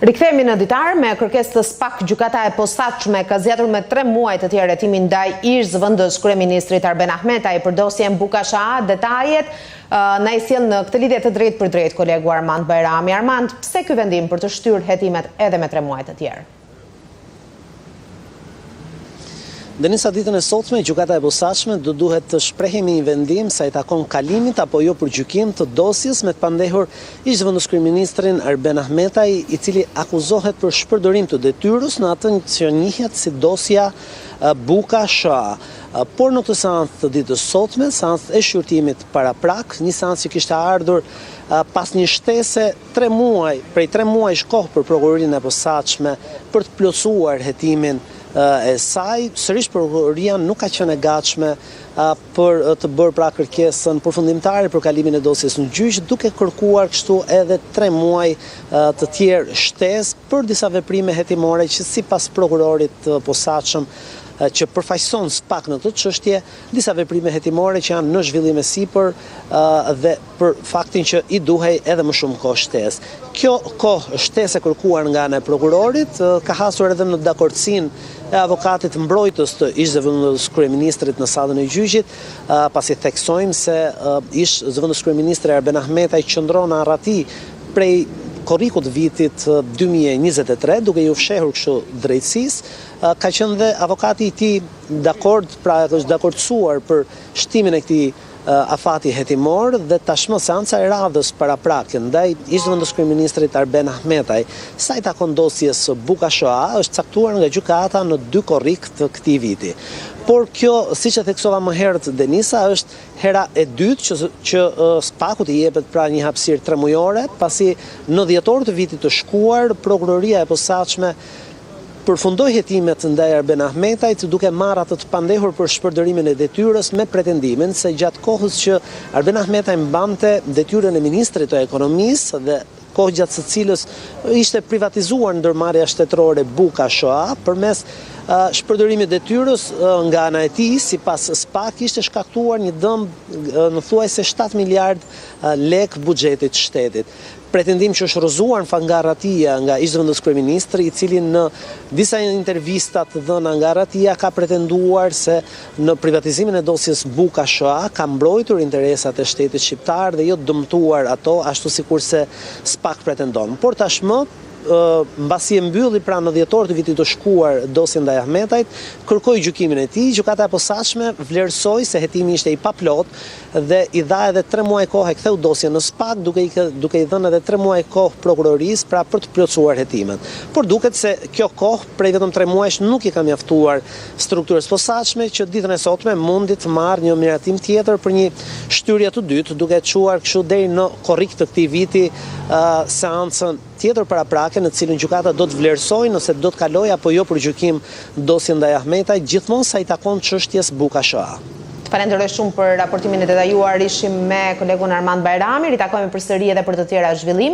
Rikthehemi në ditar me kërkesë të SPAK, gjykata e posaçme ka zgjatur me 3 muaj të tjerë hetimin ndaj ish-zëvendës kryeministrit Arben Ahmetaj për dosjen Bukasha. Detajet na i sjell në këtë lidhje të drejtë për drejtë kolegu Armand Bajrami. Armand, pse ky vendim për të shtyrë hetimet edhe me 3 muaj të tjerë? Denisa, ditën e sotme, gjykata e posaçme do duhet të shprehë një vendim sa i takon kalimit apo jo për gjykim të dosjes me të pandehur ish-zëvendës kryeministrin Arben Ahmetaj, i cili akuzohet për shpërdorim të detyrës në atë që njihet si dosja Bukasha. Por në këtë seancë të ditës sotme, seancë e shqyrtimit paraprak, një seancë që kishte ardhur pas një shtese 3 muaj, prej 3 muajsh kohë për prokurorinë e posaçme për të plotësuar hetimin e saj, sërish prokuroria nuk ka qenë e gatshme për të bërë pra kërkesën përfundimtare për kalimin e dosjes në gjyq, duke kërkuar kështu edhe 3 muaj të tjerë shtesë për disa veprime hetimore që sipas prokurorit të posaçëm që përfaqëson SPAK në këtë çështje, disa veprime hetimore që janë në zhvillim e sipër dhe për faktin që i duhej edhe më shumë kohë shtesë. Kjo kohë shtesë e kërkuar nga ana e prokurorit ka hasur edhe në dakordsinë e avokatit mbrojtës të ish-zëvendës kryeministrit në sallën e gjyqit, pasi theksojmë se ish-zëvendës kryeministri Arben Ahmetaj qëndron në arrati prej korrikut vitit 2023, duke ju fshehur kështu drejtësisë, ka qenë dhe avokati i tij dakord, pra është dakordsuar për shtimin e këtij afati hetimor dhe tashmë seanca e radhës paraprak ndaj ish-zëvendës kryeministrit Arben Ahmetaj, sa i takon dosjes Bukasha, është caktuar nga gjykata në 2 korrik të këtij viti. Por kjo, siç e theksova më herët Denisa, është hera e dytë që SPAK-ut i jepet pra një hapësirë 3 mujore, pasi në dhjetor të vitit të shkuar prokuroria e posaçme përfundoi hetimet ndaj Arben Ahmetajt duke marrë atë të pandehur për shpërdorimin e detyrës me pretendimin se gjatë kohës që Arben Ahmetaj mbante detyrën e ministrit të ekonomisë dhe kohë gjatë së cilës ishte privatizuar ndërmarrja shtetërore Bukasha, përmes shpërdorimit detyrës nga ana e tij, sipas SPAK, ishte shkaktuar një dëmb në thuajse 7 miliard lek buxhetit të shtetit. Pretendim që është rrëzuar nga arratia nga ish-zëvendës kryeministri, i cili në disa intervista të dhëna nga arratia ka pretenduar se në privatizimin e dosjes Bukasha ka mbrojtur interesat e shtetit shqiptar dhe jo dëmtuar ato ashtu sikurse SPAK pretendon. Por tashmë, mbasi e mbylli pra në dhjetor të vitit të shkuar dosjen ndaj Ahmetajt, kërkoi gjykimin e tij, gjykata e posaçme vlerësoi se hetimi ishte i paplot dhe i dha edhe 3 muaj kohë, e ktheu dosjen në SPAK duke i dhënë edhe 3 muaj kohë prokurorisë pra për të plotësuar hetimet. Por duket se kjo kohë prej vetëm 3 muajsh nuk i ka mjaftuar strukturës posaçme që ditën e sotme mundi të marrë një miratim tjetër për një shtyrje të dytë, duke çuar kështu deri në korrik të këtij viti seancën tjetër paraprake në cilën gjykata do të vlerësojë nëse do të kalojë apo jo për gjykim dosjen ndaj Ahmetajt, gjithmonë sa i takon çështjes Bukasha. Falenderoj shumë për raportimin e detajuar. Ishim me kolegun Armand Bajrami, ritakojmë përsëri edhe për të tjera zhvillime.